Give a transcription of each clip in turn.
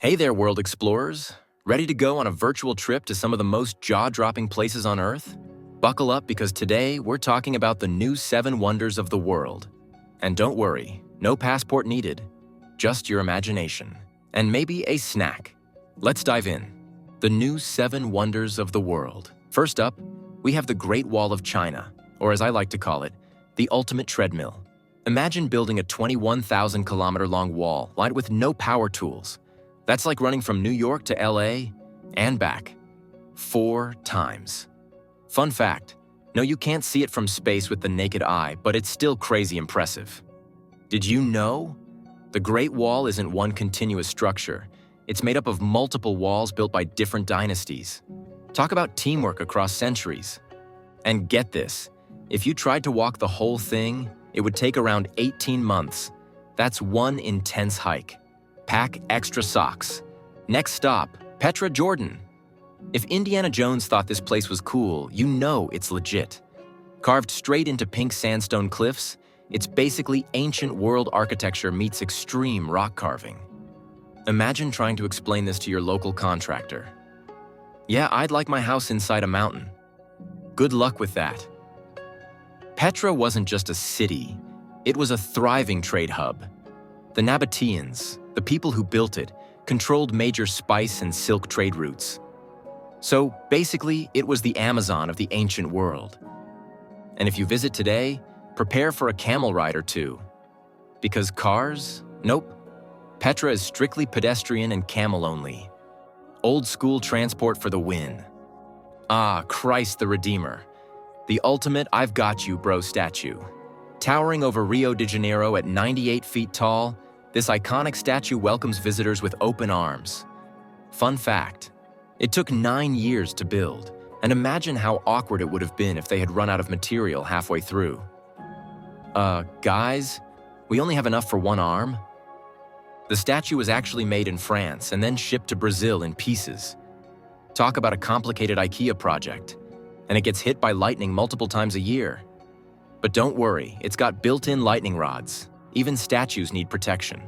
Hey there, world explorers. Ready to go on a virtual trip to some of the most jaw-dropping places on Earth? Buckle up because today we're talking about the new 7 wonders of the world. And don't worry, no passport needed, just your imagination. And maybe a snack. Let's dive in. The new 7 wonders of the world. First up, we have the Great Wall of China, or as I like to call it, the ultimate treadmill. Imagine building a 21,000-kilometer-long wall lined with no power tools. That's like running from New York to LA and back 4 times. Fun fact, no, you can't see it from space with the naked eye, but it's still crazy impressive. Did you know? The Great Wall isn't one continuous structure. It's made up of multiple walls built by different dynasties. Talk about teamwork across centuries. And get this, if you tried to walk the whole thing, it would take around 18 months. That's one intense hike. Pack extra socks. Next stop, Petra, Jordan. If Indiana Jones thought this place was cool, you know it's legit. Carved straight into pink sandstone cliffs, it's basically ancient world architecture meets extreme rock carving. Imagine trying to explain this to your local contractor. Yeah, I'd like my house inside a mountain. Good luck with that. Petra wasn't just a city, it was a thriving trade hub. The Nabateans, the people who built it, controlled major spice and silk trade routes. So basically, it was the Amazon of the ancient world. And if you visit today, prepare for a camel ride or two. Because cars? Nope. Petra is strictly pedestrian and camel only. Old school transport for the win. Ah, Christ the Redeemer. The ultimate I've got you, bro statue. Towering over Rio de Janeiro at 98 feet tall, this iconic statue welcomes visitors with open arms. Fun fact, it took 9 years to build, and imagine how awkward it would have been if they had run out of material halfway through. Guys, we only have enough for one arm? The statue was actually made in France and then shipped to Brazil in pieces. Talk about a complicated IKEA project, and it gets hit by lightning multiple times a year. But don't worry, it's got built-in lightning rods. Even statues need protection.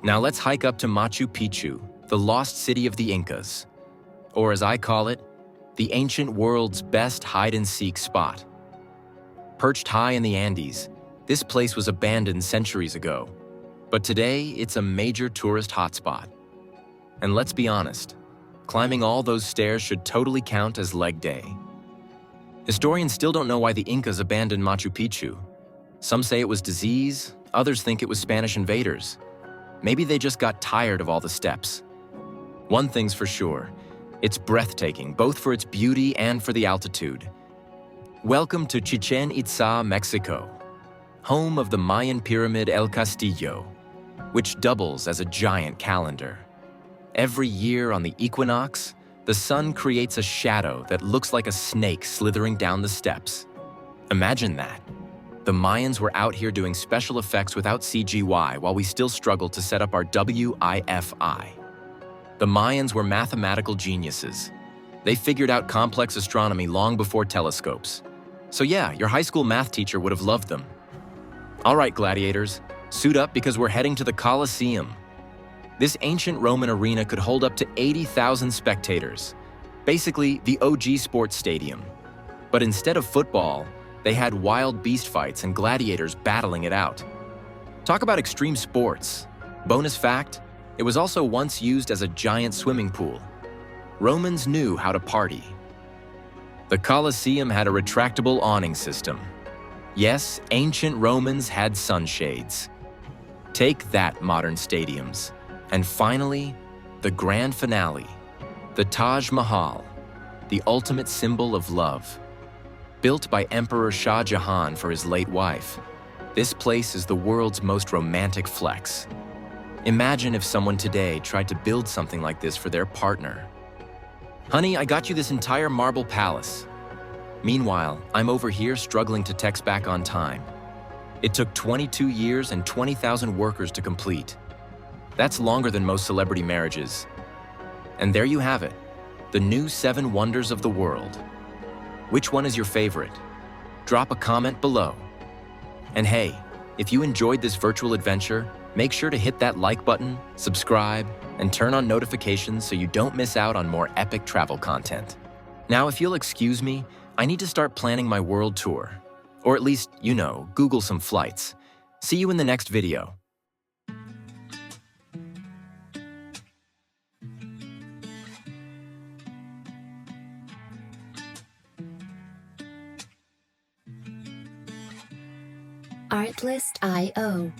Now let's hike up to Machu Picchu, the lost city of the Incas. Or as I call it, the ancient world's best hide-and-seek spot. Perched high in the Andes, this place was abandoned centuries ago. But today, it's a major tourist hotspot. And let's be honest, climbing all those stairs should totally count as leg day. Historians still don't know why the Incas abandoned Machu Picchu. Some say it was disease, others think it was Spanish invaders. Maybe they just got tired of all the steps. One thing's for sure, it's breathtaking, both for its beauty and for the altitude. Welcome to Chichén Itzá, Mexico, home of the Mayan pyramid El Castillo, which doubles as a giant calendar. Every year on the equinox, the sun creates a shadow that looks like a snake slithering down the steps. Imagine that. The Mayans were out here doing special effects without CGI while we still struggle to set up our Wi-Fi. The Mayans were mathematical geniuses. They figured out complex astronomy long before telescopes. So yeah, your high school math teacher would have loved them. All right, gladiators, suit up because we're heading to the Colosseum. This ancient Roman arena could hold up to 80,000 spectators, basically the OG sports stadium. But instead of football, they had wild beast fights and gladiators battling it out. Talk about extreme sports. Bonus fact, it was also once used as a giant swimming pool. Romans knew how to party. The Colosseum had a retractable awning system. Yes, ancient Romans had sunshades. Take that, modern stadiums. And finally, the grand finale, the Taj Mahal, the ultimate symbol of love. Built by Emperor Shah Jahan for his late wife, this place is the world's most romantic flex. Imagine if someone today tried to build something like this for their partner. Honey, I got you this entire marble palace. Meanwhile, I'm over here struggling to text back on time. It took 22 years and 20,000 workers to complete. That's longer than most celebrity marriages. And there you have it, the new 7 wonders of the world. Which one is your favorite? Drop a comment below. And hey, if you enjoyed this virtual adventure, Make sure to hit that like button, subscribe, and turn on notifications so you don't miss out on more epic travel content. Now, if you'll excuse me, I need to start planning my world tour. Or at least, Google some flights. See you in the next video. Artlist.io